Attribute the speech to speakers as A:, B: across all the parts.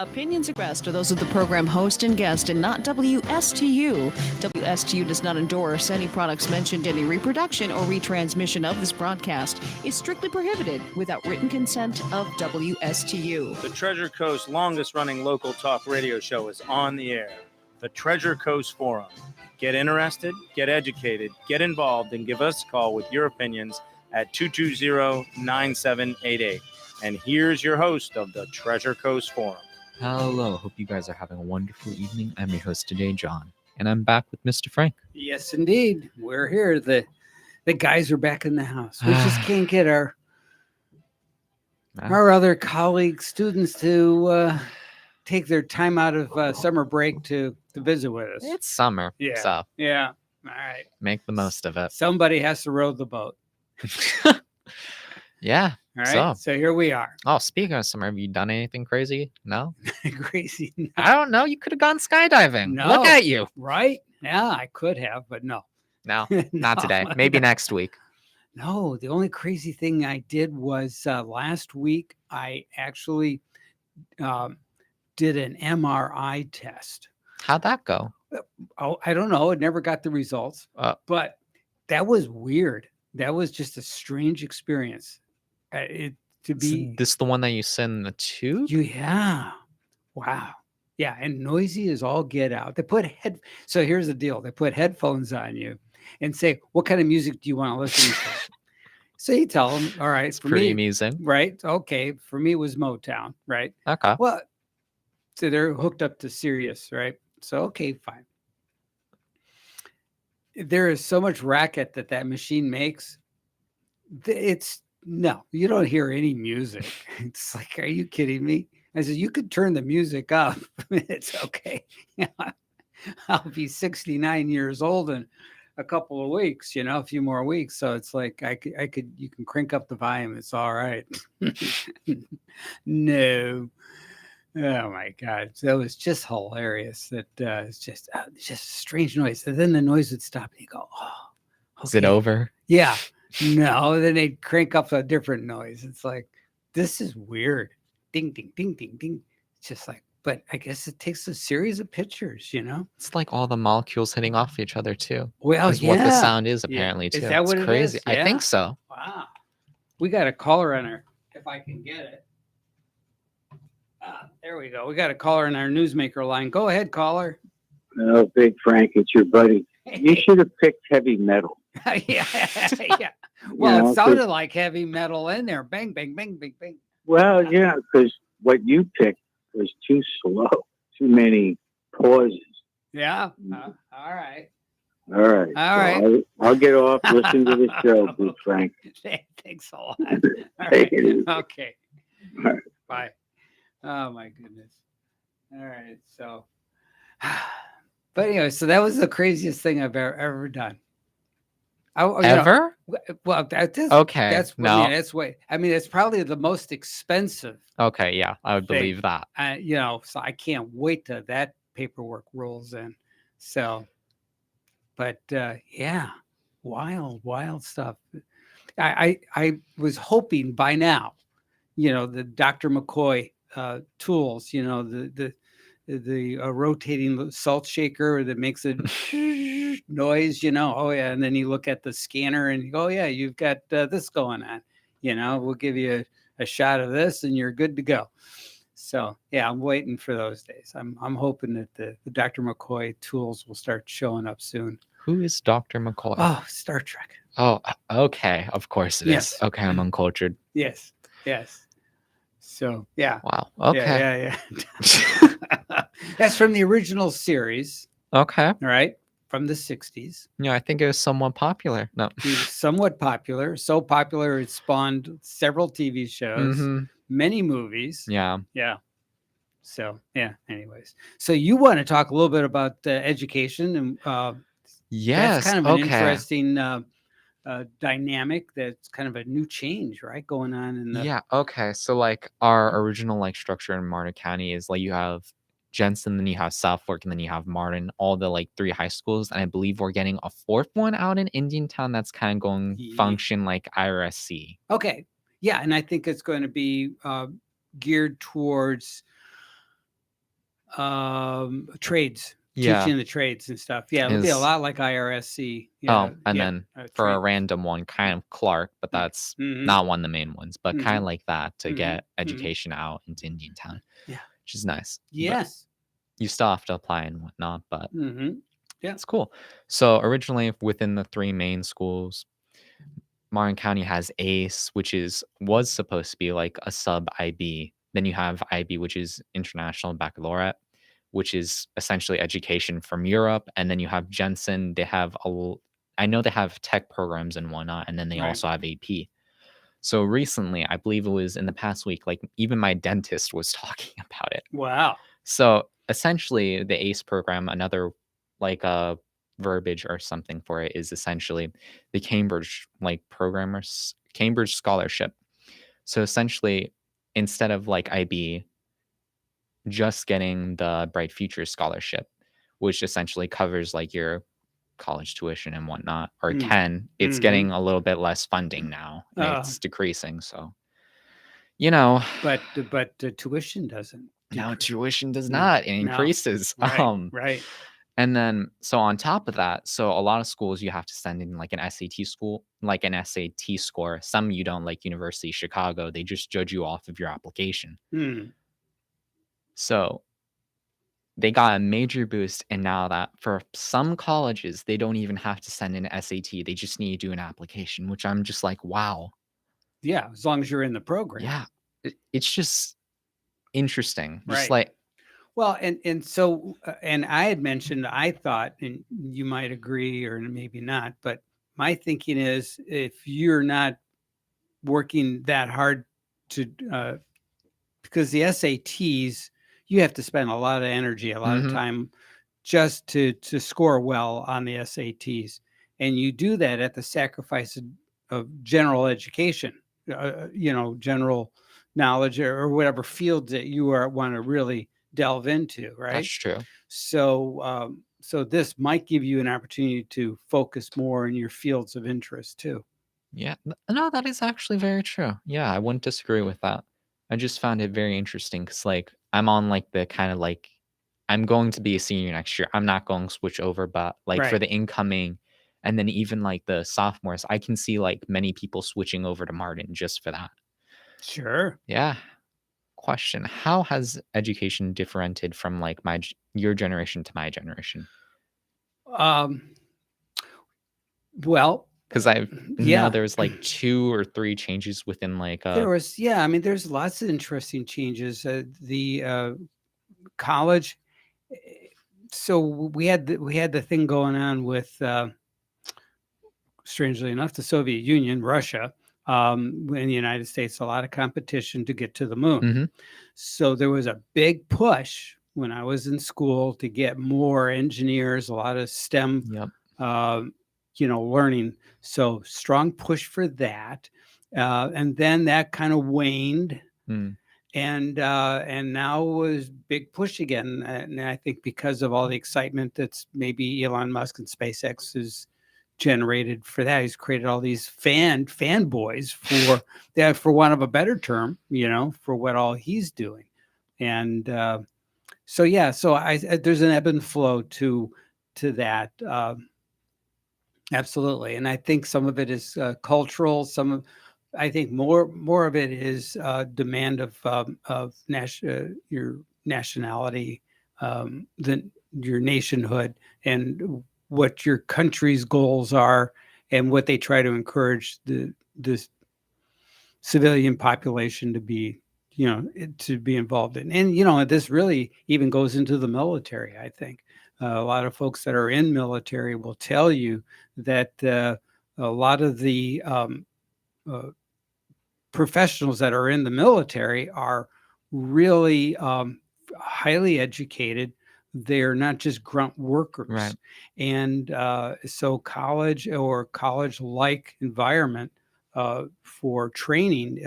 A: Opinions expressed are those of the program host and guest and not WSTU. WSTU does not endorse any products mentioned. Any reproduction or retransmission of this broadcast is strictly prohibited without written consent of WSTU.
B: The Treasure Coast longest running local talk radio show is on the air. The Treasure Coast Forum. Get interested, get educated, get involved, and give us a call with your opinions at 220-9788. And here's your host of the Treasure Coast Forum.
C: Hello, hope you guys are having a wonderful evening. I'm your host today, John, and I'm back with Mr. Frank.
D: Yes, indeed. We're here. The guys are back in the house. We just can't get our other colleagues, students to take their time out of summer break to visit with us.
C: It's summer, so
D: yeah. All right.
C: Make the most of it.
D: Somebody has to row the boat.
C: Yeah.
D: All right. So here we are.
C: Oh, speaking of summer, have you done anything crazy? No?
D: Crazy. No.
C: I don't know. You could have gone skydiving.
D: No.
C: Look at you.
D: Right? Yeah, I could have, but no.
C: No, not today. Maybe next week.
D: No, the only crazy thing I did was last week I actually did an MRI test.
C: How'd that go?
D: Oh, I don't know. It never got the results, but that was weird. That was just a strange experience.
C: Is this the one that you send in the tube?
D: Yeah. Wow. Yeah. And noisy as all get out. So here's the deal. They put headphones on you and say, what kind of music do you want to listen to? So you tell them, all right.
C: It's pretty amusing.
D: Right. Okay. For me, it was Motown. Right.
C: Okay.
D: Well, so they're hooked up to Sirius. Right. So, okay, fine. There is so much racket that machine makes. No, you don't hear any music. It's like, are you kidding me? I said, you could turn the music up. It's okay. I'll be 69 years old in a couple of weeks, a few more weeks. So it's like, you can crank up the volume. It's all right. No. Oh my God. So it was just hilarious that it's just a strange noise. And then the noise would stop and you go, oh, okay.
C: Is it over?
D: Yeah. No, then they'd crank up a different noise. It's like, this is weird. Ding, ding, ding, ding, ding. It's just like, but I guess it takes a series of pictures,
C: It's like all the molecules hitting off each other too.
D: Well,
C: That's what the sound is apparently too.
D: Is that what
C: it's
D: it
C: crazy.
D: is? Yeah.
C: I think so.
D: Wow. We got a caller on our, if I can get it. There we go. We got a caller on our newsmaker line. Go ahead, caller.
E: Oh, Big Frank, it's your buddy. You should have picked heavy metal.
D: Yeah. Well, it sounded like heavy metal in there. Bang, bang, bang, bang, bang.
E: Well, yeah, because what you picked was too slow. Too many pauses.
D: Yeah. All right.
E: All right. I'll get off. Listen to the show, Big Frank.
D: Thanks a lot. All right. Okay.
E: All right.
D: Bye. Oh my goodness. All right. So, but anyway, so that was the craziest thing I've ever done.
C: Ever?
D: Well, that's
C: okay.
D: That's
C: no.
D: That's way. I mean, it's probably the most expensive.
C: Okay. Yeah, I would believe that.
D: So I can't wait till that paperwork rolls in. So, but yeah, wild stuff. I was hoping by now, the Dr. McCoy tools, the rotating salt shaker that makes a noise, oh yeah, and then you look at the scanner and you go, oh yeah, you've got this going on, we'll give you a shot of this and you're good to go. So yeah, I'm waiting for those days. I'm hoping that the Dr. McCoy tools will start showing up soon.
C: Who is Dr. McCoy?
D: Oh, Star Trek.
C: Oh, okay. Of course it is. Okay, I'm uncultured.
D: Yes. So yeah.
C: Wow. Okay.
D: Yeah. That's from the original series.
C: Okay.
D: All right. From the 60s.
C: Yeah, I think it was somewhat popular. No.
D: It was somewhat popular. So popular it spawned several TV shows, many movies.
C: Yeah.
D: So yeah. Anyways, so you want to talk a little bit about education and
C: yes,
D: that's kind of an interesting dynamic. That's kind of a new change, right, going on in the.
C: Yeah. Okay. So like our original structure in Martin County is like you have Jensen, then you have Southfork, and then you have Martin, all the 3 high schools, and I believe we're getting a 4th one out in Indiantown that's kind of going function like IRSC.
D: Okay. Yeah, and I think it's going to be geared towards trades,
C: Yeah.
D: teaching the trades and stuff. Yeah, it'll be a
C: Is
D: lot like IRSC.
C: Oh, and
D: Yeah,
C: then for a
D: trade.
C: random one, kind of Clark, but that's
D: Mm-hmm,
C: not one of the main ones, but kind of
D: mm-hmm,
C: like that to
D: mm-hmm,
C: get
D: mm-hmm.
C: education out into Indiantown,
D: Yeah.
C: which is nice. But
D: Yes.
C: you still have to apply and whatnot, but
D: Mm-hmm. Yeah.
C: it's cool. So originally within the three main schools, Martin County has ACE, which was supposed to be like a sub IB. Then you have IB, which is International Baccalaureate, which is essentially education from Europe. And then you have Jensen. I know they have tech programs and whatnot, and then they
D: Right.
C: also have AP. So recently, I believe it was in the past week, like even my dentist was talking about it.
D: Wow.
C: So essentially, the ACE program, another like verbiage or something for it is essentially the Cambridge Cambridge scholarship. So essentially, instead of like IB, just getting the Bright Futures scholarship, which essentially covers like your college tuition and whatnot, or
D: Mm.
C: it's
D: Mhm.
C: getting a little bit less funding now.
D: Uh.
C: It's decreasing. So,
D: But the tuition doesn't
C: now
D: decrease.
C: tuition does
D: No,
C: not, it
D: no.
C: increases.
D: Right. Right.
C: And then, so on top of that, so a lot of schools you have to send in like an SAT score. Some you don't, like University of Chicago, they just judge you off of your application.
D: Hmm.
C: So they got a major boost. And now that for some colleges, they don't even have to send in an SAT. They just need to do an application, which I'm just like, wow.
D: Yeah, as long as you're in the program.
C: Yeah. It's just interesting. Just
D: Right.
C: like,
D: Well, and so and I had mentioned, I thought, and you might agree or maybe not, but my thinking is if you're not working that hard to because the SATs, you have to spend a lot of energy, a lot of
C: Mhm.
D: time just to score well on the SATs, and you do that at the sacrifice of general education, general knowledge or whatever fields that you want to really delve into, right?
C: That's true.
D: So so this might give you an opportunity to focus more in your fields of interest too.
C: Yeah. No, that is actually very true. Yeah, I wouldn't disagree with that. I just found it very interesting because, like, I'm on like the kind of like, I'm going to be a senior next year. I'm not going to switch over, but like for
D: Right.
C: the incoming and then even like the sophomores, I can see like many people switching over to Martin just for that.
D: Sure.
C: Yeah. Question: how has education differentiated from like your generation to my generation?
D: Um, well,
C: Because I
D: yeah.
C: know there's like 2 or 3 changes within like
D: There was, I mean, there's lots of interesting changes. The college. So we had the thing going on with, strangely enough, the Soviet Union, Russia, in the United States, a lot of competition to get to the moon.
C: Mhm.
D: So there was a big push when I was in school to get more engineers, a lot of STEM,
C: Yep.
D: Learning. So strong push for that. And then that kind of waned.
C: Mm.
D: And now was big push again. And I think because of all the excitement that's maybe Elon Musk and SpaceX has generated for that, he's created all these fanboys for want of a better term, for what all he's doing. And so there's an ebb and flow to that. Absolutely. And I think some of it is cultural. I think more of it is demand of your nationality, than your nationhood, and what your country's goals are, and what they try to encourage the civilian population to be involved in. And this really even goes into the military. I think a lot of folks that are in military will tell you that a lot of the professionals that are in the military are really highly educated. They're not just grunt workers.
C: Right.
D: And so college or college-like environment for training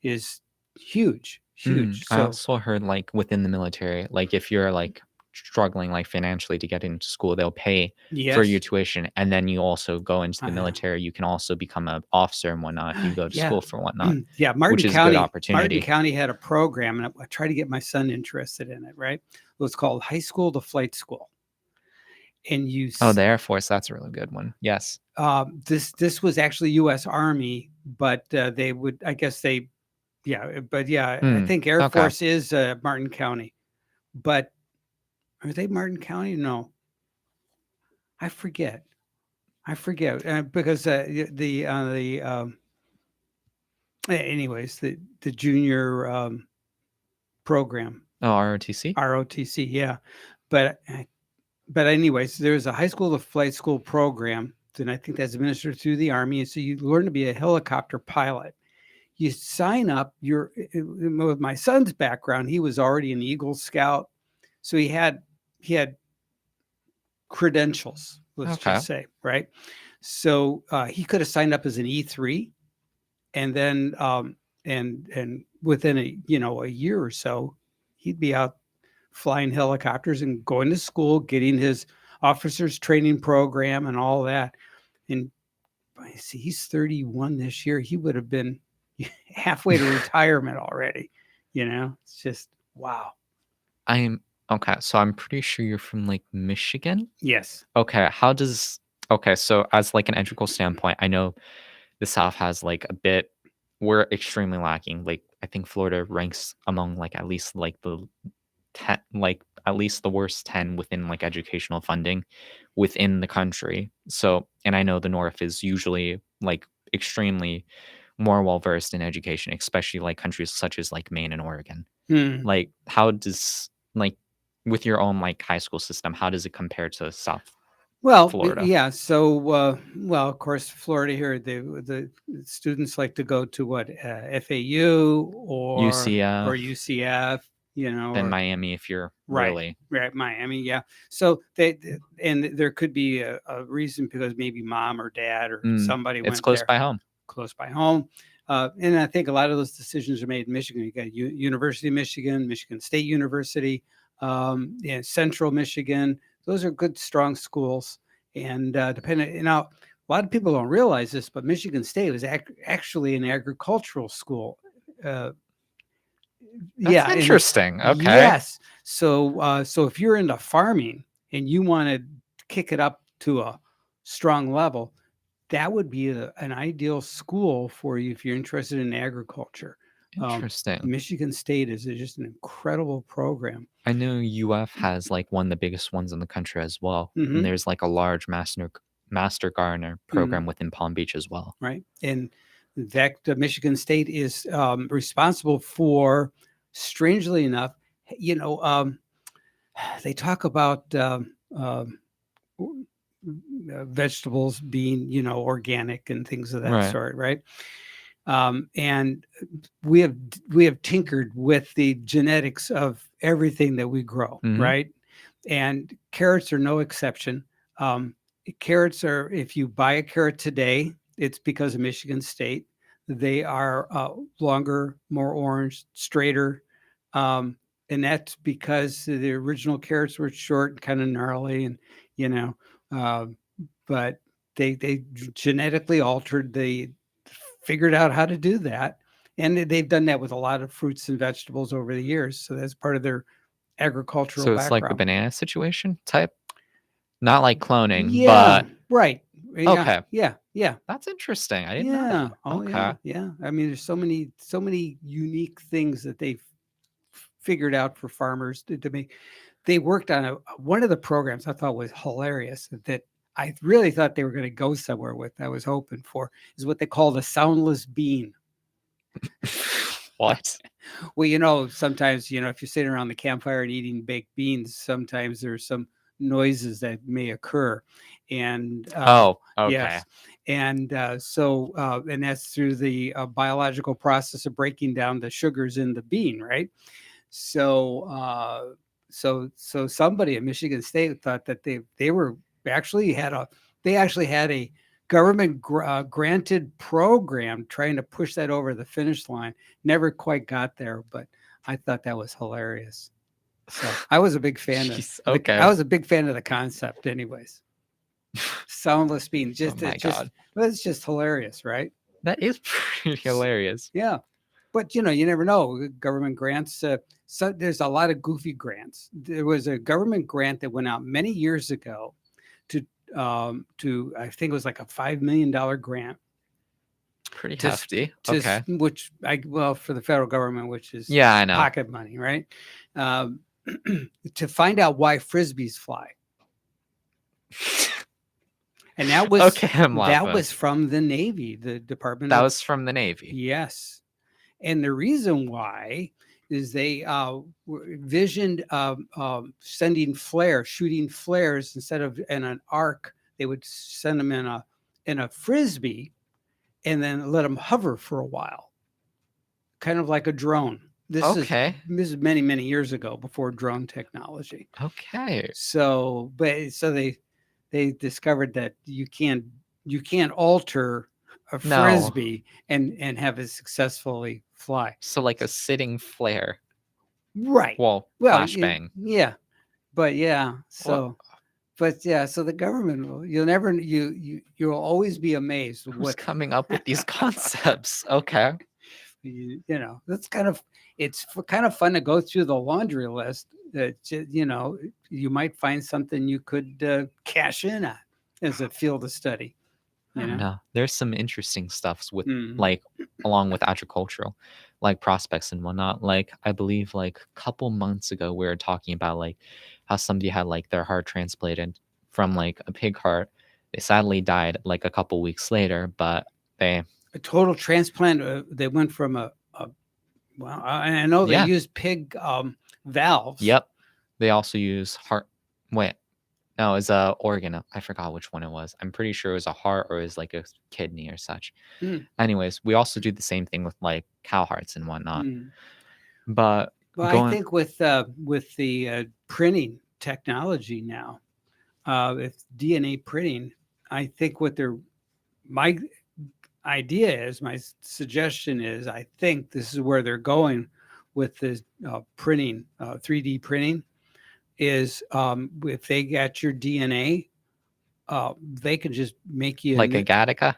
D: is huge.
C: I
D: So
C: also heard like within the military, like if you're like struggling like financially to get into school, they'll pay for
D: Yes.
C: your tuition, and then you also go into the
D: Uh-huh.
C: military. You can also become an officer and whatnot if you go to
D: Yeah.
C: school for whatnot,
D: Yeah,
C: which is a good opportunity.
D: Martin County had a program, and I tried to get my son interested in it. Right, it was called High School to Flight School, and
C: Oh, the Air Force, that's a really good one. Yes.
D: this was actually U.S. Army, but they would, I guess they, yeah, but yeah, I think Air
C: okay.
D: Force is Martin County, but are they Martin County? No, I forget. Because anyways, the junior program,
C: Oh, ROTC?
D: ROTC, yeah. But anyways, there's a high school to flight school program, and I think that's administered through the Army. And so you learn to be a helicopter pilot. You sign up. With my son's background, he was already an Eagle Scout, so he had credentials. Let's
C: Okay.
D: just say, right? So he could have signed up as an E3, and then and within a year or so, he'd be out flying helicopters and going to school, getting his officers training program and all that. And I see he's 31 this year. He would have been halfway to retirement already. It's just wow.
C: Okay, so I'm pretty sure you're from like Michigan.
D: Yes.
C: Okay, so as like an integral standpoint, I know the South has like we're extremely lacking. Like I think Florida ranks among like at least like the 10, like at least the worst 10 within like educational funding within the country. So, and I know the North is usually like extremely more well versed in education, especially like countries such as like Maine and Oregon. Like how does like with your own like high school system, how does it compare to South
D: Well,
C: Florida?
D: yeah. So, of course, Florida here, the students like to go to what FAU or
C: UCF,
D: or UCF,
C: then
D: or
C: Miami if you're
D: right,
C: really
D: right, Miami, yeah. So and there could be a reason because maybe mom or dad or somebody
C: it's
D: went
C: close
D: there,
C: by home.
D: close by home. And I think a lot of those decisions are made in Michigan. You got University of Michigan, Michigan State University, Central Michigan. Those are good, strong schools. And a lot of people don't realize this, but Michigan State was actually an agricultural school.
C: That's
D: Yeah,
C: interesting. Okay.
D: yes. So if you're into farming and you want to kick it up to a strong level, that would be an ideal school for you if you're interested in agriculture.
C: Interesting.
D: Michigan State is just an incredible program.
C: I know UF has like one of the biggest ones in the country as well.
D: Mhm.
C: And there's like a large master gardener program within Palm Beach as well.
D: Right. And in fact, Michigan State is responsible for, strangely enough, they talk about vegetables being, organic and things of that
C: Right.
D: sort, right? And we have tinkered with the genetics of everything that we grow,
C: Mhm.
D: right? And carrots are no exception. Carrots are, if you buy a carrot today, it's because of Michigan State. They are longer, more orange, straighter. And that's because the original carrots were short and kind of gnarly and, but they genetically altered, they figured out how to do that. And they've done that with a lot of fruits and vegetables over the years. So that's part of their agricultural
C: So it's like the
D: background.
C: banana situation type? Not like cloning,
D: Yeah,
C: but
D: right. Yeah,
C: okay.
D: Yeah.
C: That's interesting. I didn't know
D: Yeah.
C: that.
D: Oh,
C: Okay.
D: yeah. I mean, there's so many unique things that they've figured out for farmers to make. They worked on one of the programs I thought was hilarious that I really thought they were going to go somewhere with. I was hoping for is what they call the soundless bean.
C: What?
D: Well, sometimes, if you're sitting around the campfire and eating baked beans, sometimes there's some noises that may occur. And
C: Oh, okay.
D: yes. And and that's through the biological process of breaking down the sugars in the bean, right? So somebody at Michigan State thought that they actually had a government granted program trying to push that over the finish line. Never quite got there, but I thought that was hilarious. So I was a big fan of.
C: Jeez,
D: I
C: okay.
D: was a big fan of the concept, anyways. Soundless beams.
C: Oh my God.
D: Well, it's just hilarious, right?
C: That is pretty hilarious.
D: Yeah. But you never know. Government grants. So there's a lot of goofy grants. There was a government grant that went out many years ago to I think it was like a $5 million grant
C: Pretty
D: to
C: hefty.
D: to
C: Okay.
D: for the federal government, which is
C: Yeah, I know.
D: pocket money, right? To find out why frisbees fly. And that was
C: Okay, I'm
D: that
C: laughing.
D: was from the Navy, the Department
C: That
D: of
C: was from the Navy.
D: Yes. And the reason why is they visioned sending shooting flares instead of in an arc. They would send them in a frisbee and then let them hover for a while, kind of like a drone. This is many, many years ago, before drone technology.
C: Okay.
D: So they discovered that you can't alter a
C: No.
D: frisbee and have it successfully fly.
C: So like a sitting flare.
D: Right.
C: Well,
D: Well,
C: flashbang.
D: yeah. But yeah, so so the government, you'll always be amazed
C: Who's
D: what
C: coming up with these concepts? Okay.
D: that's kind of kind of fun to go through the laundry list. That you might find something you could cash in on as a field of study.
C: No, there's some interesting stuffs with
D: Mhm.
C: like along with agricultural, like prospects and whatnot. Like I believe like a couple months ago we were talking about like how somebody had like their heart transplanted from like a pig heart. They sadly died like a couple weeks later, but they
D: A total transplant. They went from well, I know they
C: Yeah.
D: used pig valves.
C: Yep. They also use heart. Wait, no, it's a organ. I forgot which one it was. I'm pretty sure it was a heart or it was like a kidney or such.
D: Hmm.
C: Anyways, we also do the same thing with like cow hearts and whatnot.
D: Mm.
C: But
D: Well, I think with the printing technology now, with DNA printing, I think my idea is, my suggestion is, I think this is where they're going with this printing, 3D printing, is if they got your DNA, they could just make you
C: like a Gattaca.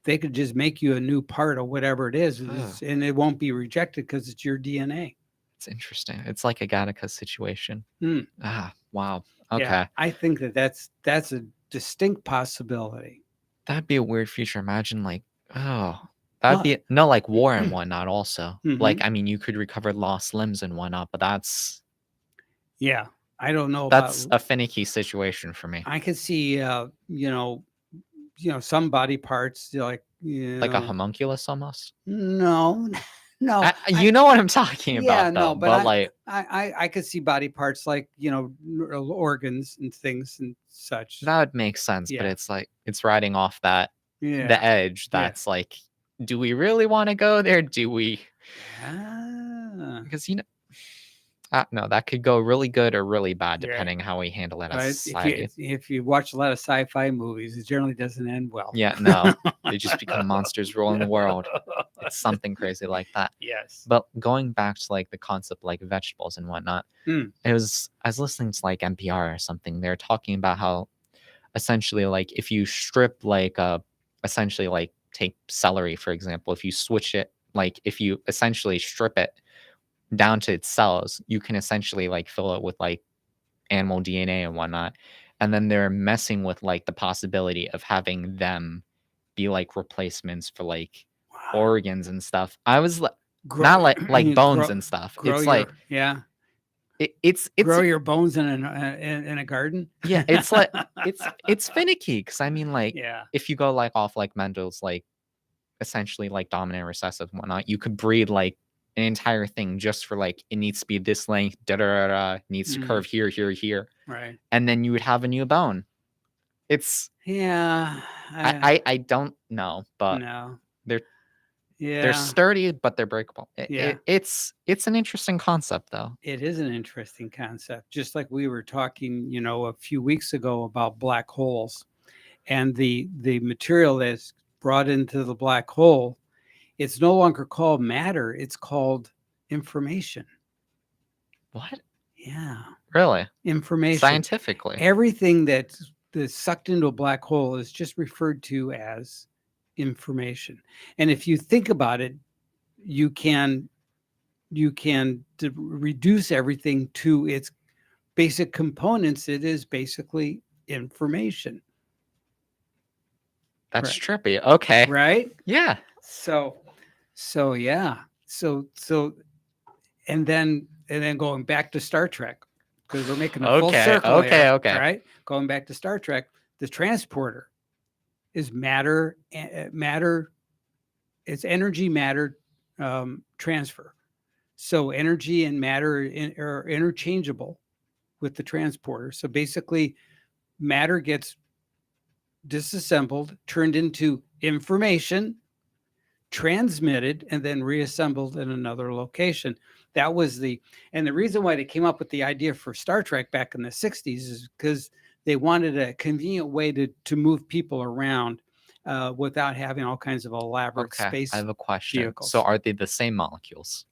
D: they could just make you a new part of whatever it is, and it won't be rejected because it's your DNA.
C: It's interesting. It's like a Gattaca situation.
D: Hmm.
C: Ah, wow. Okay.
D: Yeah, I think that's a distinct possibility.
C: That'd be a weird future. Imagine like, that'd be no like war and whatnot also. Like, I mean, you could recover lost limbs and whatnot, but that's
D: Yeah, I don't know
C: that's
D: about.
C: a finicky situation for me.
D: I could see, some body parts like
C: Like a homunculus almost.
D: No,
C: You know what I'm talking
D: yeah,
C: about,
D: no,
C: though.
D: but
C: like,
D: I could see body parts like organs and things and such.
C: that would make sense, but
D: Yeah.
C: it's like it's riding off the
D: Yeah.
C: edge. That's like, do we really want to go there? Do we?
D: Ah,
C: Because no, that could go really good or really bad
D: Yeah.
C: depending how we handle it
D: but
C: as society.
D: if you watch a lot of sci-fi movies, it generally doesn't end well.
C: Yeah, no, they just become monsters ruling the world. It's something crazy like that.
D: Yes.
C: But going back to like the concept like vegetables and whatnot,
D: Mm.
C: I was listening to like NPR or something. They're talking about how essentially like if you strip like essentially like take celery for example, if you switch it, like if you essentially strip it down to its cells, you can essentially like fill it with like animal DNA and whatnot. And then they're messing with like the possibility of having them be like replacements for like
D: Wow.
C: organs and stuff. I was like,
D: Grow-
C: not like
D: you
C: bones
D: grow-
C: and stuff.
D: grow
C: It's
D: your-
C: like
D: yeah.
C: it's
D: Grow your bones in a garden.
C: yeah, it's like it's finicky because I mean like
D: Yeah.
C: if you go like off like Mendel's like essentially like dominant recessive and whatnot, you could breed like an entire thing just for like it needs to be this length, needs to
D: Mhm.
C: curve here,
D: Right.
C: and then you would have a new bone. It's
D: Yeah.
C: I don't know, but
D: no.
C: they're-
D: Yeah.
C: they're sturdy, but they're breakable.
D: Yeah.
C: It's an interesting concept though.
D: It is an interesting concept, just like we were talking, a few weeks ago about black holes, and the material that's brought into the black hole. It's no longer called matter; it's called information.
C: What?
D: Yeah.
C: Really?
D: Information.
C: Scientifically.
D: Everything that's sucked into a black hole is just referred to as information. And if you think about it, you can reduce everything to its basic components. It is basically information.
C: That's
D: Right.
C: trippy. Okay.
D: Right?
C: Yeah.
D: So yeah. So and then going back to Star Trek, because we're making a full circle
C: Okay.
D: here, right? Going back to Star Trek, the transporter is matter. It's energy matter transfer. So energy and matter are interchangeable with the transporter. So basically, matter gets disassembled, turned into information, transmitted, and then reassembled in another location. That was the reason why they came up with the idea for Star Trek back in the 60s is because they wanted a convenient way to move people around without having all kinds of elaborate
C: Okay.
D: space
C: I have a question.
D: vehicles.
C: So are they the same molecules?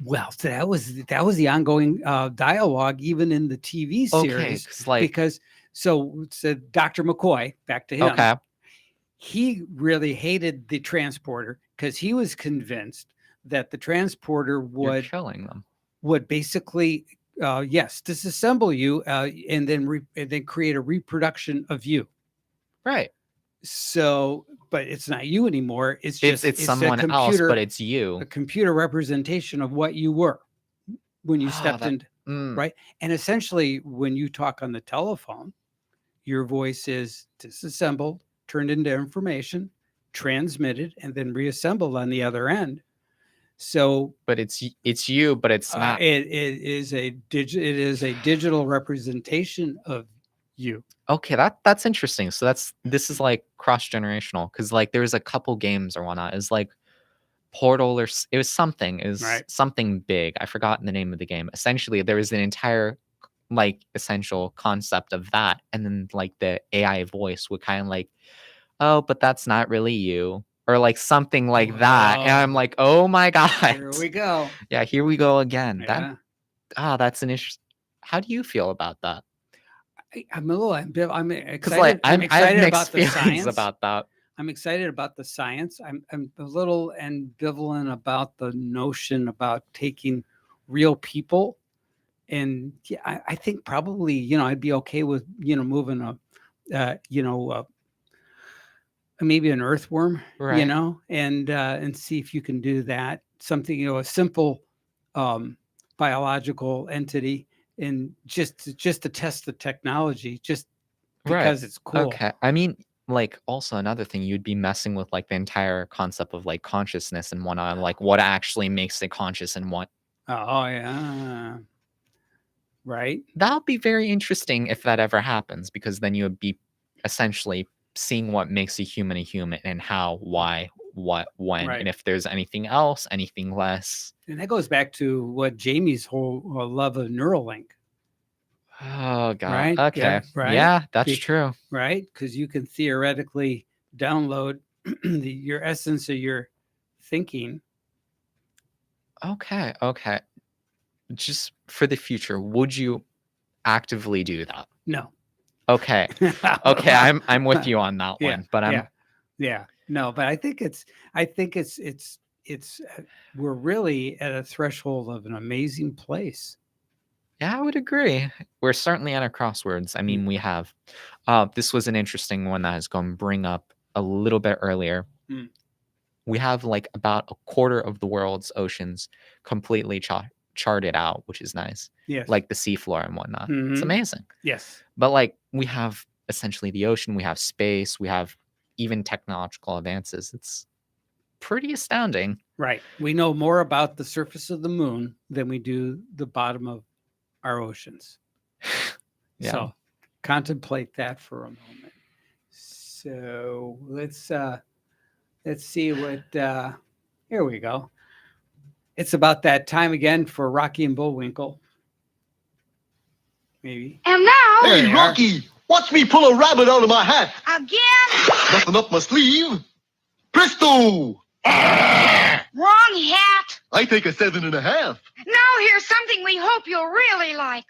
D: Well, that was the ongoing dialogue even in the TV
C: Okay.
D: series.
C: 'Cause like,
D: Because so Dr. McCoy, back to him.
C: okay.
D: He really hated the transporter because he was convinced that the transporter
C: You're killing them.
D: would basically disassemble you and then create a reproduction of you.
C: Right.
D: So, but it's not you anymore. It's just
C: It's
D: a
C: someone else,
D: computer-
C: but it's you.
D: a computer representation of what you were when you
C: Ah,
D: stepped
C: that-
D: in.
C: Mm.
D: Right. And essentially, when you talk on the telephone, your voice is disassembled, turned into information, transmitted, and then reassembled on the other end. So
C: But it's you, but it's not.
D: it is a digital representation of you.
C: Okay, that's interesting. So this is like cross generational because like there's a couple games or whatnot. It's like Portal it was something. It was
D: Right.
C: something big. I forgot the name of the game. Essentially, there was an entire like essential concept of that, and then like the AI voice would kind of like, oh, but that's not really you, or like something like that. And I'm
D: Wow.
C: like, oh my god,
D: Here we go.
C: yeah, here we go again.
D: Yeah.
C: That's an issue. How do you feel about that?
D: I'm a little I'm
C: Because
D: excited.
C: like
D: I'm
C: I have
D: excited
C: mixed
D: about the
C: feelings
D: science.
C: about that.
D: I'm excited about the science. I'm a little ambivalent about the notion about taking real people. And yeah, I think probably, I'd be okay with, moving maybe an earthworm,
C: Right.
D: and see if you can do that. Something, a simple biological entity, and just to test the technology, just
C: Right.
D: because it's cool.
C: Okay. I mean, like also another thing, you'd be messing with like the entire concept of like consciousness and whatnot, like what actually makes it conscious and what.
D: Oh yeah. Right.
C: That would be very interesting if that ever happens, because then you would be essentially seeing what makes a human and how, why, what, when,
D: Right.
C: and if there's anything else, anything less.
D: And that goes back to what Jamie's whole love of Neuralink,
C: Oh god.
D: Right?
C: Okay.
D: Yeah, right?
C: Yeah, that's
D: Be-
C: true.
D: right? Because you can theoretically download your essence of your thinking.
C: Okay. Okay. Just for the future, would you actively do that?
D: No.
C: Okay. Okay, I'm with you on that
D: Yeah,
C: one, but I'm
D: Yeah. No, but I think it's we're really at a threshold of an amazing place.
C: yeah, I would agree. We're certainly at a crossroads. I mean, we have this was an interesting one that I was going to bring up a little bit earlier.
D: Mm.
C: We have like about a quarter of the world's oceans completely charted out, which is nice.
D: Yes.
C: Like the seafloor and whatnot. It's
D: Mhm.
C: amazing.
D: Yes.
C: But like we have essentially the ocean, we have space, we have even technological advances. It's pretty astounding.
D: Right. We know more about the surface of the moon than we do the bottom of our oceans.
C: Yeah.
D: So contemplate that for a moment. So let's see what here we go. It's about that time again for Rocky and Bullwinkle. Maybe.
F: And now,
D: There
G: Hey,
D: they are.
G: Rocky, watch me pull a rabbit out of my hat.
F: again,
G: Nothing up my sleeve. Presto!
F: wrong hat.
G: I take a 7.5.
F: No, Now here's something we hope you'll really like.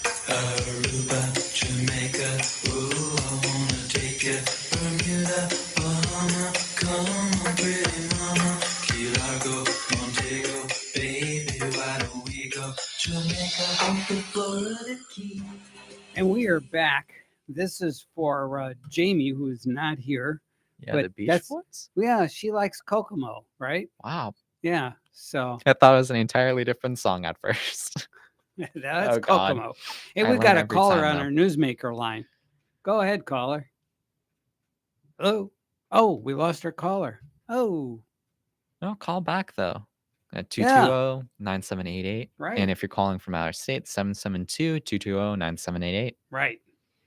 H: Aruba, Jamaica, ooh, I wanna take you. Bermuda, Bahama, come on, pretty mama. Key Largo, Montego, baby, why don't we go? Jamaica, off the Florida Keys.
D: And we are back. This is for Jamie, who is not here.
C: Yeah,
D: But
C: the Beach
D: that's-
C: Boys.
D: Yeah, she likes Kokomo, right?
C: Wow,
D: Yeah. So
C: I thought it was an entirely different song at first.
D: that's
C: Oh, God.
D: Kokomo. Hey,
C: I
D: we've got
C: learn
D: a
C: every
D: caller
C: time,
D: on
C: though.
D: our newsmaker line. Go ahead, caller. Hello. Oh, we lost our caller. Oh,
C: No, call back though at
D: Yeah.
C: 220-9788.
D: Right.
C: And if you're calling from out of state, 772-220-9788.
D: right.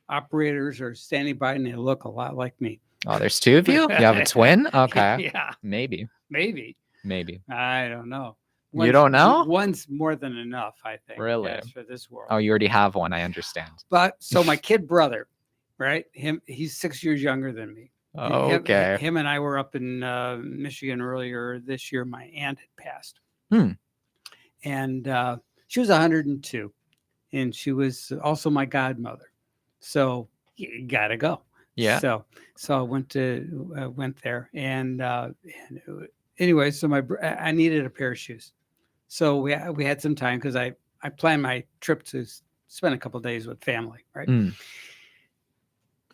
D: Operators are standing by and they look a lot like me.
C: Oh, there's two of you? You have a twin? Okay.
D: Yeah,
C: Maybe.
D: maybe. I don't know.
C: You don't know?
D: One's more than enough, I think.
C: Really?
D: Yes, for this world.
C: Oh, you already have one. I understand.
D: But so my kid brother, right? He's 6 years younger than me.
C: Okay.
D: Him and I were up in Michigan earlier this year. My aunt had passed. And she was 102. And she was also my godmother. So you got to go.
C: Yeah.
D: So I went there. And anyway, so I needed a pair of shoes. So we had some time because I planned my trip to spend a couple of days with family, right?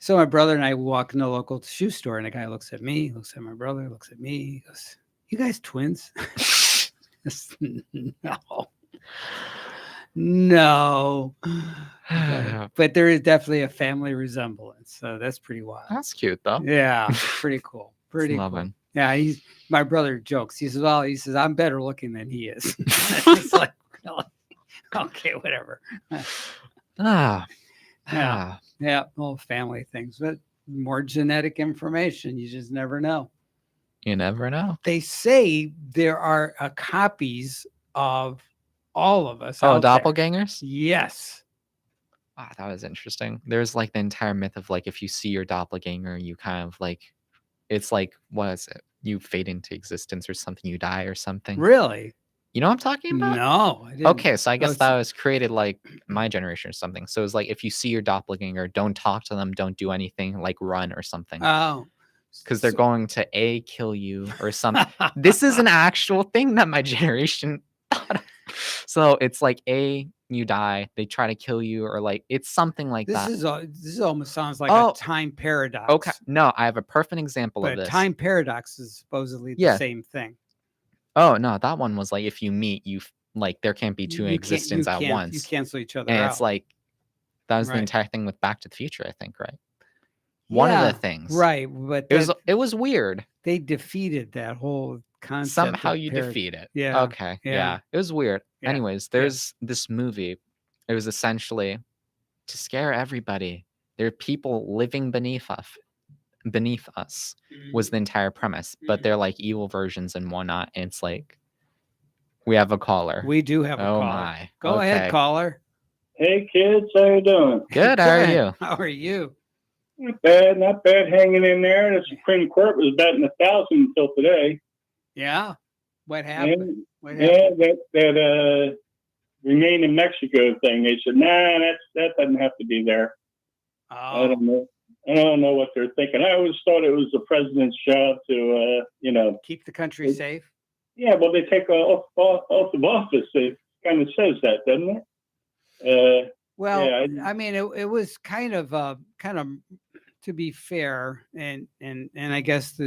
D: So my brother and I walk in the local shoe store, and the guy looks at me, looks at my brother, looks at me. He goes, "You guys twins?" No. But there is definitely a family resemblance. So that's pretty wild.
C: That's cute though.
D: Yeah, pretty cool. Pretty cool.
C: Loving.
D: Yeah, my brother jokes. He says, "Well, I'm better looking than he is." It's like, okay, whatever.
C: Ah.
D: Yeah. Yeah, well, family things, but more genetic information. You just never know.
C: You never know.
D: They say there are copies of all of us.
C: Oh,
D: out there.
C: doppelgangers?
D: Yes.
C: Ah, that was interesting. There's like the entire myth of like if you see your doppelganger, you kind of like it's like what is it? You fade into existence or something, you die or something.
D: Really?
C: You know what I'm talking about?
D: No. I didn't.
C: Okay, so I guess
D: it's-
C: that was created like my generation or something. So it's like if you see your doppelganger, don't talk to them, don't do anything, like run or something.
D: Oh.
C: Because they're
D: so-
C: going to kill you or something. This is an actual thing that my generation So it's like you die, they try to kill you, or like it's something like
D: This
C: that.
D: this almost sounds like
C: Oh,
D: a time paradox.
C: Okay, no, I have a perfect example of
D: But a
C: this.
D: time paradox is supposedly the
C: Yeah.
D: same thing.
C: Oh no, that one was like if you meet, like there can't be two
D: You
C: existence at
D: you
C: once,
D: cancel each other
C: and
D: out.
C: it's like that was the
D: Right.
C: entire thing with Back to the Future, I think, right? One of the
D: Yeah,
C: things,
D: right? But
C: it was weird.
D: they defeated that whole concept.
C: Somehow
D: of
C: you
D: parad-
C: defeat it.
D: Yeah.
C: Okay.
D: Yeah.
C: Yeah. It was weird.
D: Yeah.
C: Anyways, there's this movie. It was essentially to scare everybody. There are people living beneath us. Was the entire premise, but they're like evil versions and whatnot. And it's like we have a caller.
D: We do have a
C: Oh
D: caller.
C: my.
D: Go ahead,
C: Okay.
D: caller.
E: Hey kids, how you doing?
C: Good. How are you?
D: How are you?
E: Not bad, hanging in there. The Supreme Court was betting 1,000 until today.
D: Yeah. What happened?
E: And,
D: What
E: yeah,
D: happened?
E: that remain in Mexico thing. They said, nah, that doesn't have to be there. I
D: Oh,
E: don't know. I don't know what they're thinking. I always thought it was the president's job to,
D: keep the country safe.
E: yeah. Well, they take off of office. It kind of says that, doesn't it?
D: Well,
E: Yeah,
D: I mean, it was kind of to be fair, and I guess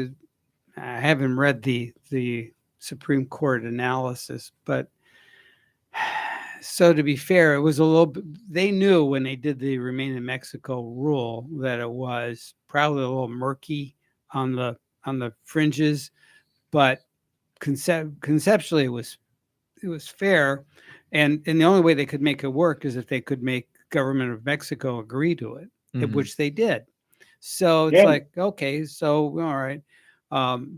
D: I haven't read the Supreme Court analysis, but so to be fair, it was a little bit, they knew when they did the Remain in Mexico rule that it was probably a little murky on the fringes, but conceptually it was fair, and the only way they could make it work is if they could make government of Mexico agree to it,
C: Mhm.
D: which they did. So it's
E: Yeah.
D: like, okay, so all right,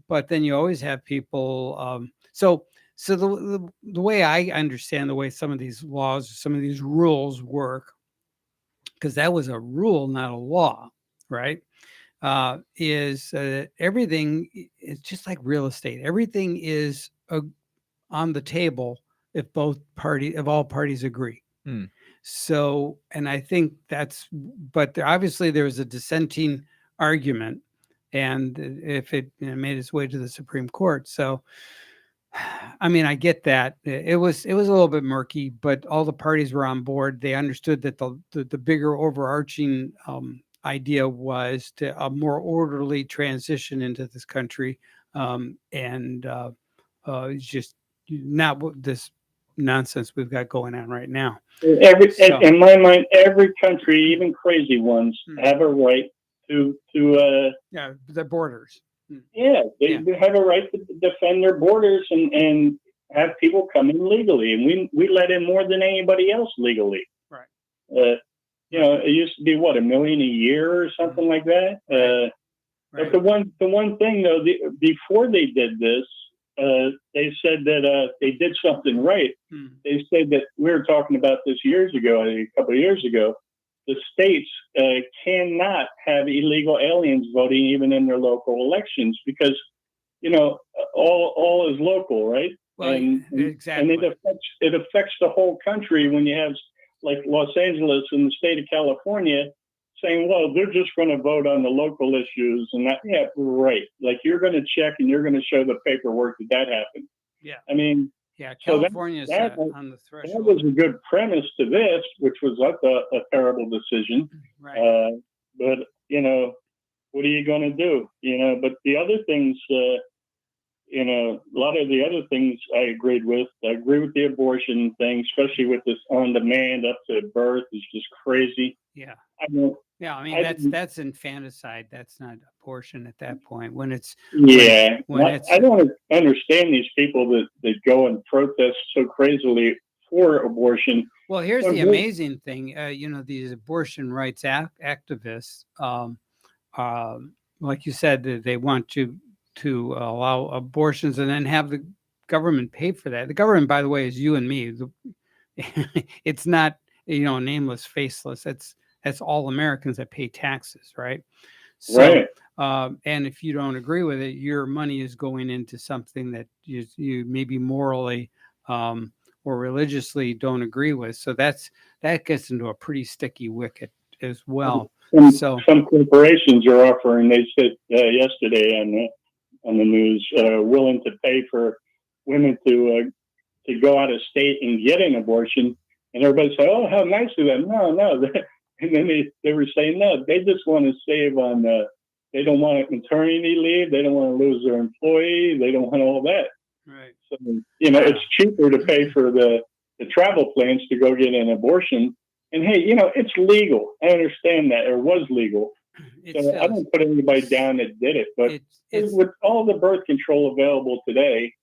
D: but then you always have people. So the way I understand the way some of these laws, some of these rules work, because that was a rule, not a law, right? Is everything is just like real estate. Everything is on the table if all parties agree.
C: Mm.
D: So, and I think but obviously there was a dissenting argument, and if it made its way to the Supreme Court. So, I mean, I get that it was a little bit murky, but all the parties were on board. They understood that the bigger overarching idea was to a more orderly transition into this country, and just not this nonsense we've got going on right now.
E: In my mind, every country, even crazy ones,
D: Hmm.
E: have a right to
D: Yeah, the borders.
E: they have a right to defend their borders and have people come in legally, and we let in more than anybody else legally.
D: Right.
E: It used to be what, $1 million a year or something like that.
D: Right.
E: But the one thing though, before they did this, they said that they did something right.
D: Hmm.
E: They said that we were talking about this a couple of years ago. The states cannot have illegal aliens voting even in their local elections because, all is local, right?
D: Well,
E: and
D: exactly.
E: And it affects the whole country when you have like Los Angeles and the state of California saying, well, they're just going to vote on the local issues and that. Yeah, right. Like you're going to check and you're going to show the paperwork that happened.
D: Yeah.
E: I mean,
D: Yeah,
E: so
D: California's
E: that
D: on the
E: that
D: threshold.
E: was a good premise to this, which was a terrible decision.
D: Right.
E: But what are you going to do? But the other things, a lot of the other things I agreed with. I agree with the abortion thing, especially with this on demand up to birth is just crazy.
D: Yeah.
E: I mean,
D: Yeah, I mean that's infanticide. That's not abortion at that point. When it's
E: yeah,
D: when
E: I don't understand these people that go and protest so crazily for abortion.
D: well, here's
E: Well,
D: the
E: good.
D: amazing thing. These abortion rights activists, like you said, they want to allow abortions and then have the government pay for that. The government, by the way, is you and me. It's not nameless, faceless. That's all Americans that pay taxes, right? So,
E: Right.
D: And if you don't agree with it, your money is going into something that you maybe morally or religiously don't agree with. So that gets into a pretty sticky wicket as well.
E: Some corporations are offering. They said yesterday on the news, willing to pay for women to to go out of state and get an abortion. And everybody say, "Oh, how nice of them!" No, no. And then they were saying, no, they just want to save on. They don't want maternity leave. They don't want to lose their employee. They don't want all that.
D: Right.
E: So it's cheaper to pay for the travel plans to go get an abortion. And hey, it's legal. I understand that, or was legal. So I don't put anybody down that did it, but with all the birth control available today,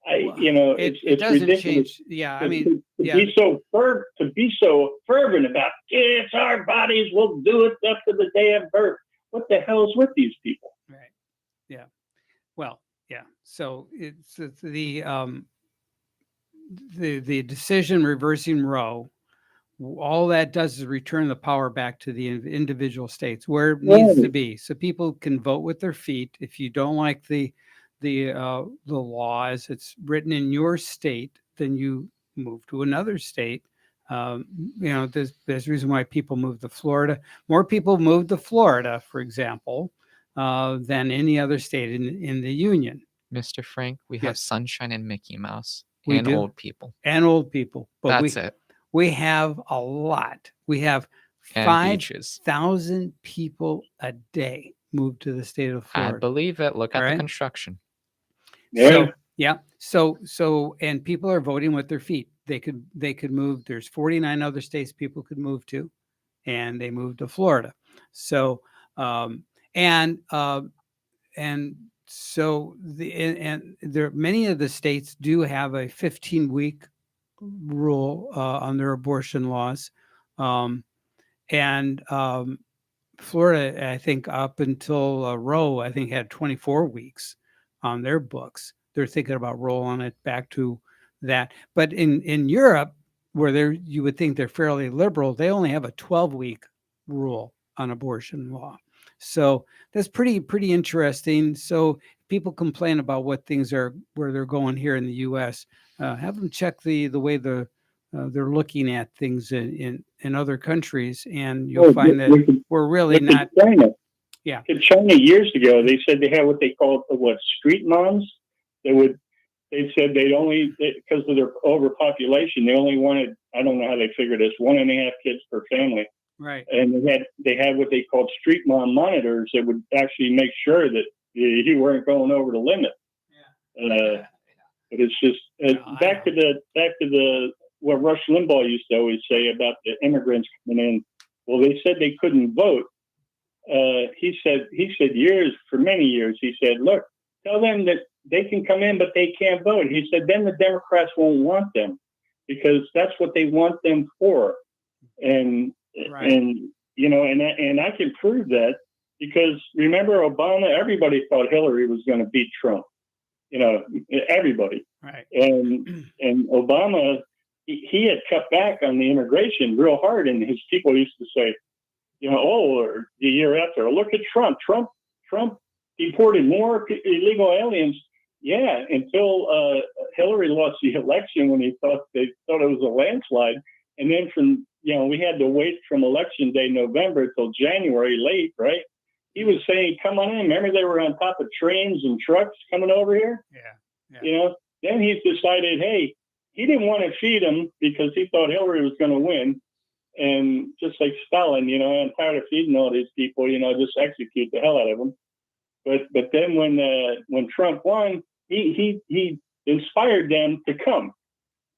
D: it doesn't
E: ridiculous.
D: change. Yeah, I mean,
E: to be so fervent about it's our bodies, we'll do it up to the day of birth. What the hell is with these people?
D: Right. Yeah. Well, yeah. So it's the decision reversing Roe. All that does is return the power back to the individual states where it needs to be, so people can vote with their feet. If you don't like the law as it's written in your state, then you move to another state. There's a reason why people move to Florida. More people move to Florida, for example, than any other state in the union.
C: Mr. Frank, we have Sunshine and Mickey Mouse
D: We do.
C: old people.
D: And old people. But
C: That's it.
D: We have a lot. We have
C: And beaches.
D: 5,000 people a day move to the state of
C: I
D: Florida.
C: believe it. Look at
D: All
C: the
D: right.
C: construction.
E: Yeah.
D: So and people are voting with their feet. They could move. There's 49 other states people could move to, and they moved to Florida. So and so there many of the states do have a 15-week rule on their abortion laws, and Florida, I think, up until Roe, I think had 24 weeks on their books. They're thinking about rolling it back to that. But in Europe, where you would think they're fairly liberal, they only have a 12-week rule on abortion law. So that's pretty interesting. So people complain about what things are, where they're going here in the U.S. Have them check the way they're looking at things in other countries, and you'll find that we're really not.
E: China.
D: Yeah.
E: In China years ago, they said they had what they called street moms. They said because of their overpopulation, they only wanted, I don't know how they figured this, 1.5 kids per family.
D: Right.
E: And they had what they called street mom monitors that would actually make sure that you weren't going over the limit. Yeah. But it's just back to the what Rush Limbaugh used to always say about the immigrants coming in. Well, they said they couldn't vote. He said for many years, he said, look, tell them that they can come in, but they can't vote. He said, then the Democrats won't want them because that's what they want them for. And I can prove that because remember Obama, everybody thought Hillary was going to beat Trump. Everybody.
D: Right.
E: And Obama, he had cut back on the immigration real hard, and his people used to say, or the year after, look at Trump. Trump deported more illegal aliens. Yeah, until Hillary lost the election when they thought it was a landslide, and then we had to wait from election day November till January late, right? He was saying, "Come on in." Remember, they were on top of trains and trucks coming over here.
D: Yeah.
E: Then he decided, hey, he didn't want to feed them because he thought Hillary was going to win. And just like Stalin, I'm tired of feeding all these people, just execute the hell out of them. But then when Trump won, he inspired them to come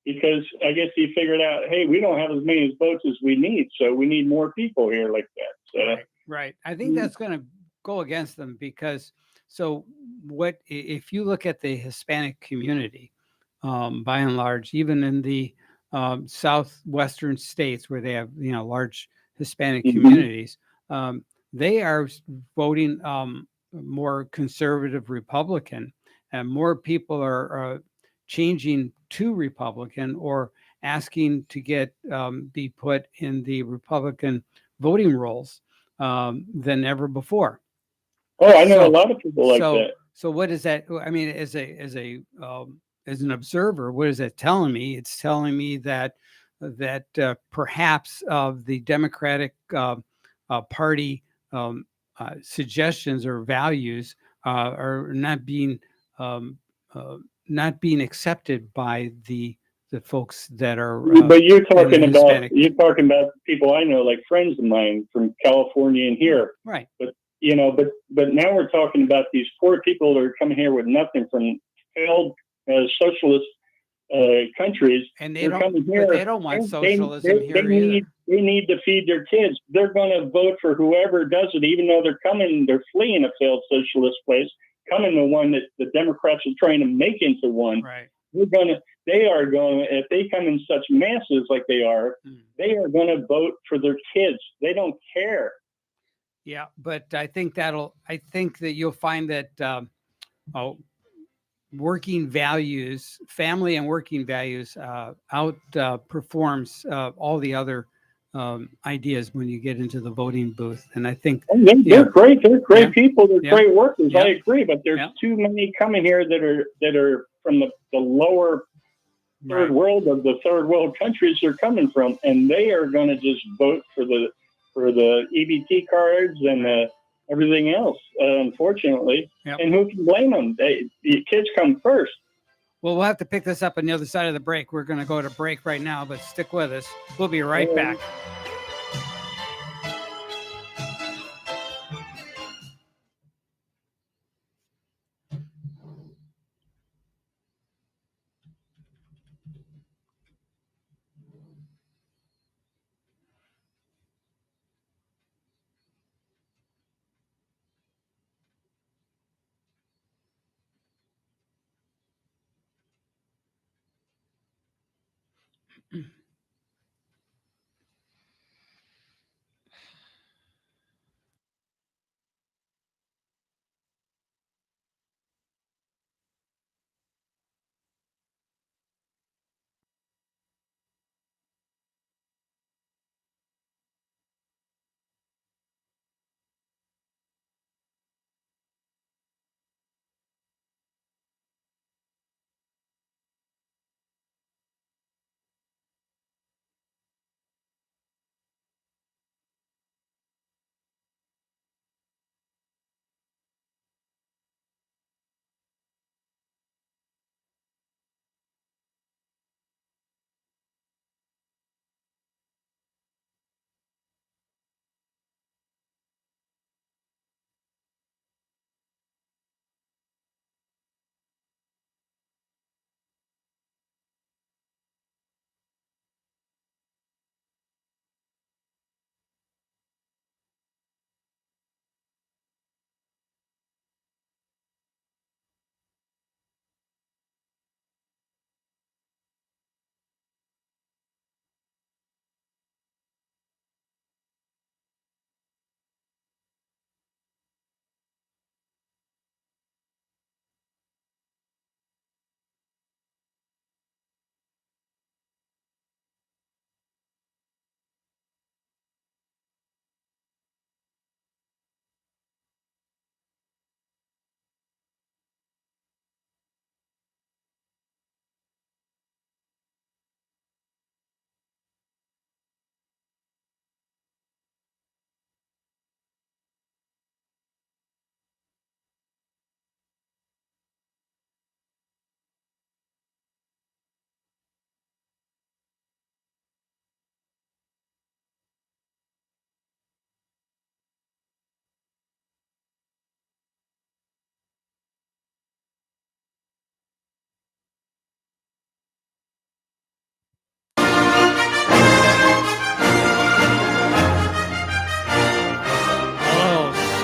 E: because I guess he figured out, hey, we don't have as many votes as we need, so we need more people here like that. So,
D: right. I think that's going to go against them because if you look at the Hispanic community, by and large, even in the southwestern states where they have large Hispanic communities, they are voting more conservative Republican, and more people are changing to Republican or asking to be put in the Republican voting rolls than ever before.
E: Oh, I know a lot of people like that.
D: So what is that? I mean, as an observer, what is that telling me? It's telling me that perhaps the Democratic Party suggestions or values are not being not being accepted by the folks that are.
E: But you're talking
D: and
E: about
D: Hispanic.
E: people I know, like friends of mine from California and here.
D: Right.
E: But now we're talking about these poor people that are coming here with nothing from failed socialist countries.
D: And they
E: They're
D: don't.
E: coming here.
D: But they don't want socialism here either.
E: They need to feed their kids. They're going to vote for whoever does it, even though they're fleeing a failed socialist place, coming to one that the Democrats are trying to make into one.
D: Right.
E: They are going, if they come in such masses like they are going to vote for their kids. They don't care.
D: Yeah, but I think that you'll find that working values, family and working values outperforms all the other ideas when you get into the voting booth. And I think
E: they're great. They're great people. They're
D: Yeah.
E: great workers.
D: Yeah.
E: I agree, but there's
D: Yeah.
E: too many coming here that are from the lower third world of the third world countries they're coming from, and they are going to just vote for the EBT cards and everything else. Unfortunately,
D: Yep.
E: and who can blame them? The kids come first.
D: Well, we'll have to pick this up on the other side of the break. We're going to go to break right now, but stick with us. We'll be right back.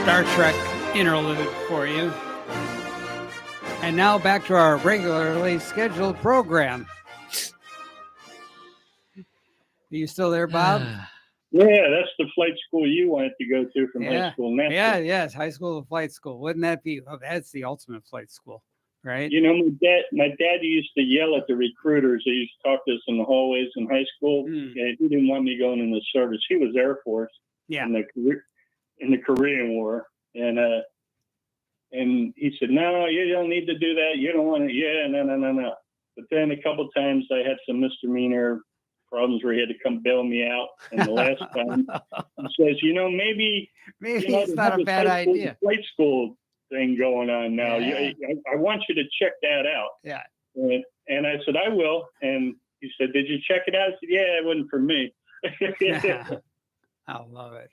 D: Star Trek interlude for you. And now back to our regularly scheduled program. Are you still there, Bob?
E: Yeah, that's the flight school you wanted to go to from high school.
D: Yes, high school to flight school. Wouldn't that be? Oh, that's the ultimate flight school, right?
E: You know, my dad used to yell at the recruiters. They used to talk to us in the hallways in high school. Yeah, he didn't want me going in the service. He was Air Force in the Korean War, and he said, "No, you don't need to do that. You don't want to." Yeah, no. But then a couple times I had some misdemeanor problems where he had to come bail me out. And the last time he says, maybe
D: it's not a bad idea.
E: Flight school thing going on now.
D: Yeah.
E: I want you to check that out.
D: Yeah.
E: And I said, I will. And he said, did you check it out? I said, yeah, it wasn't for me.
D: I love it.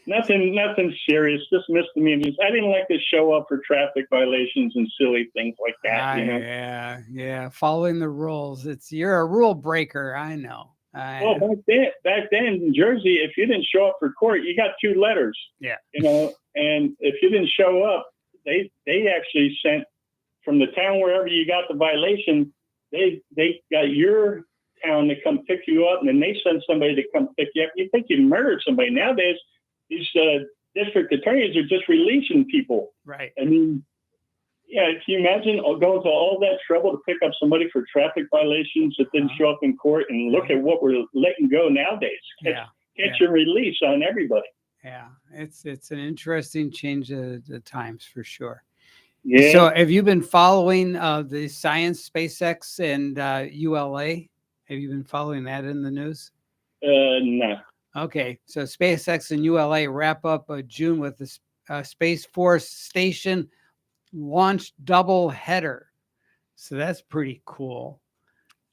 E: Nothing serious, just misdemeanors. I didn't like to show up for traffic violations and silly things like that. You know?
D: Yeah. Following the rules. You're a rule breaker. I know.
E: Well, back then in Jersey, if you didn't show up for court, you got 2 letters.
D: Yeah.
E: You know, and if you didn't show up, they actually sent from the town wherever you got the violation. They got your town to come pick you up, and then they send somebody to come pick you up. You think you murdered somebody nowadays? These district attorneys are just releasing people.
D: Right.
E: I mean, yeah, can you imagine going to all that trouble to pick up somebody for traffic violations that didn't show up in court, and look at what we're letting go nowadays. Catch and release on everybody.
D: Yeah, it's an interesting change of the times for sure.
E: Yeah.
D: So have you been following the science, SpaceX, and ULA? Have you been following that in the news?
E: No.
D: Okay, so SpaceX and ULA wrap up June with the Space Force Station launch double header. So that's pretty cool.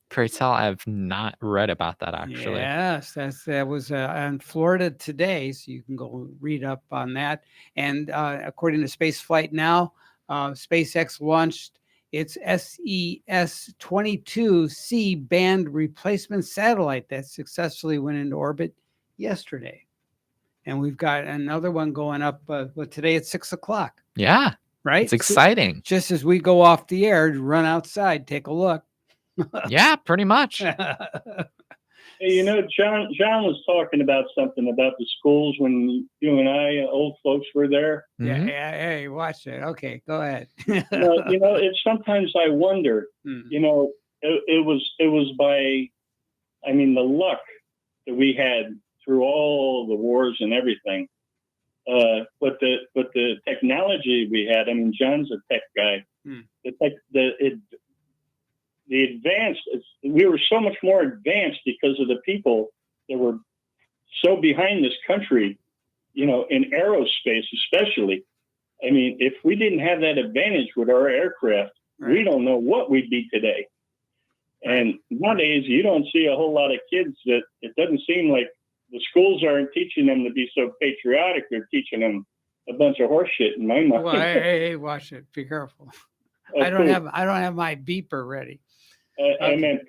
C: Pray tell, I've not read about that actually.
D: Yes, that was on Florida Today, so you can go read up on that. And according to Spaceflight Now, SpaceX launched its SES-22 C-band replacement satellite that successfully went into orbit yesterday. And we've got another one going up today at 6:00.
C: Yeah,
D: right?
C: it's exciting.
D: Just as we go off the air, run outside, take a look.
C: Yeah, pretty much.
E: Hey, you know, John was talking about something about the schools when you and I, old folks, were there.
C: Mhm.
D: Yeah. Hey, watch it. Okay, go ahead.
E: You know, it's sometimes I wonder. You know, it was by, I mean, the luck that we had through all the wars and everything. But the technology we had. I mean, John's a tech guy. The advanced, we were so much more advanced because of the people that were so behind this country, you know, in aerospace especially. I mean, if we didn't have that advantage with our aircraft, we don't know what we'd be today. And nowadays, you don't see a whole lot of kids that it doesn't seem like the schools aren't teaching them to be so patriotic. They're teaching them a bunch of horse shit in my mind.
D: Well, hey, watch it. Be careful. I don't have my beeper ready.
E: I meant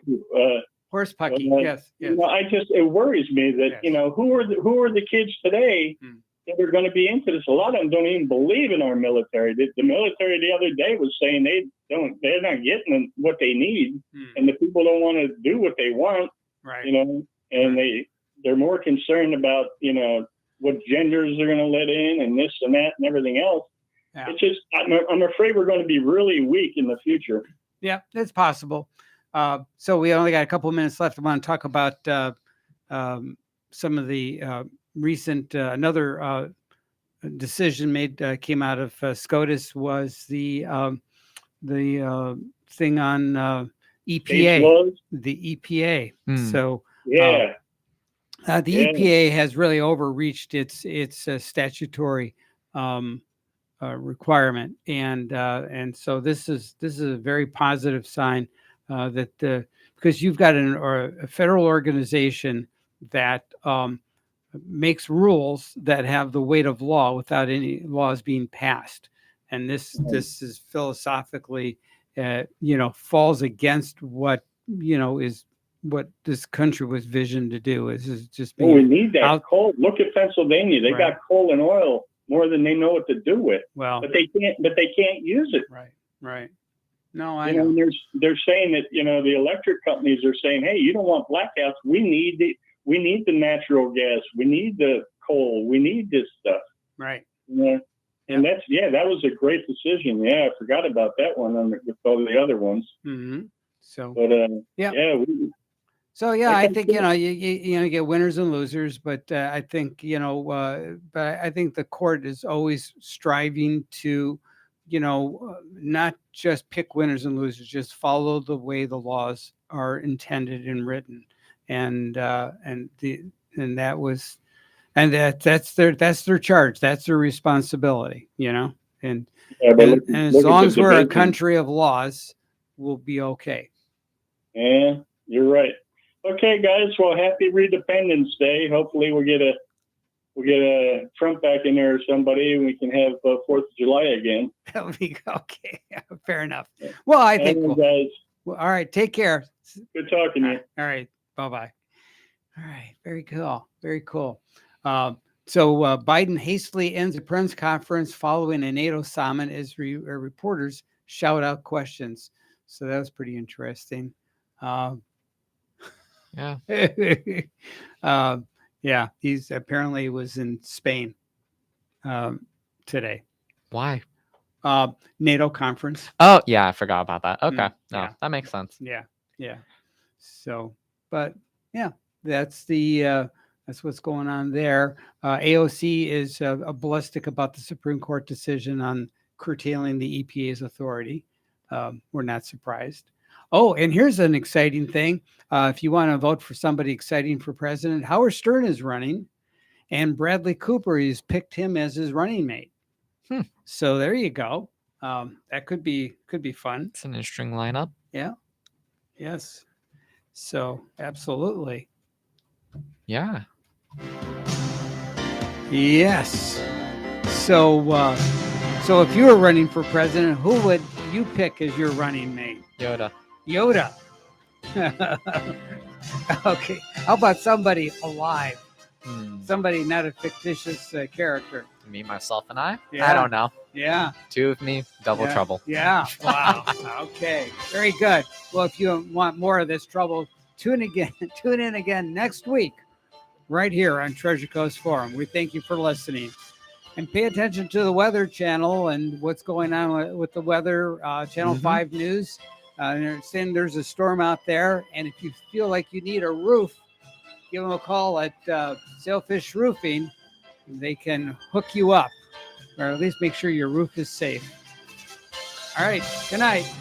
D: horse pucky. Yes.
E: You know, it worries me that you know who are the kids today that are going to be into this. A lot of them don't even believe in our military. The military the other day was saying they're not getting what they need, and the people don't want to do what they want.
D: Right.
E: You know, and they're more concerned about, you know, what genders they're going to let in and this and that and everything else. Yeah. It's just I'm afraid we're going to be really weak in the future.
D: Yeah, it's possible. So we only got a couple of minutes left. I want to talk about some of the recent another decision came out of SCOTUS was the thing on EPA, the EPA. So the EPA has really overreached its statutory requirement, and so this is a very positive sign. Because you've got a federal organization that makes rules that have the weight of law without any laws being passed, and this is philosophically, falls against what is what this country was visioned to do. Is just being
E: we need that coal. Look at Pennsylvania; they got coal and oil more than they know what to do with.
D: Well,
E: but they can't use it.
D: Right. No, I
E: know.
D: know.
E: They're saying that, you know, the electric companies are saying, hey, you don't want blackouts. We need the natural gas. We need the coal. We need this stuff.
D: Right.
E: Yeah. And that was a great decision. Yeah, I forgot about that one with all the other ones.
D: Mm-hmm. So,
E: but
D: I think you get winners and losers, but I think I think the court is always striving to, not just pick winners and losers, just follow the way the laws are intended and written, and that's their charge, that's their responsibility, and as long as we're a country of laws, we'll be okay.
E: Yeah, you're right. Okay, guys. Well, happy Redependence Day. Hopefully, we'll get a Trump back in there or somebody, and we can have 4th of July again.
D: That would be okay. Fair enough. Well, I think.
E: All right, guys.
D: Well, all right. Take care.
E: Good talking to you.
D: All right. Bye-bye. All right. Very cool. Very cool. So Biden hastily ends a press conference following a NATO summit as reporters shout out questions. So that was pretty interesting.
C: Yeah.
D: Yeah, he's apparently was in Spain today.
C: Why?
D: NATO conference.
C: Oh, yeah, I forgot about that. Okay. No,
D: yeah.
C: that makes sense.
D: Yeah. So, but yeah, that's what's going on there. AOC is ballistic about the Supreme Court decision on curtailing the EPA's authority. We're not surprised. Oh, and here's an exciting thing. If you want to vote for somebody exciting for president, Howard Stern is running, and Bradley Cooper has picked him as his running mate. So there you go. That could be fun.
C: It's an interesting lineup.
D: Yeah. Yes. So absolutely.
C: Yeah.
D: Yes. So if you were running for president, who would you pick as your running mate?
C: Yoda.
D: Okay. How about somebody alive?
C: Hmm.
D: Somebody not a fictitious character.
C: Me, myself, and I?
D: Yeah.
C: I don't know.
D: Yeah.
C: Two of me, double
D: Yeah.
C: trouble.
D: Yeah. Wow. Okay. Very good. Well, if you want more of this trouble, tune in again next week, right here on Treasure Coast Forum. We thank you for listening. And pay attention to the Weather Channel and what's going on with the weather. Channel 5 News. There's a storm out there. And if you feel like you need a roof, give them a call at Sailfish Roofing. They can hook you up, or at least make sure your roof is safe. All right. Good night.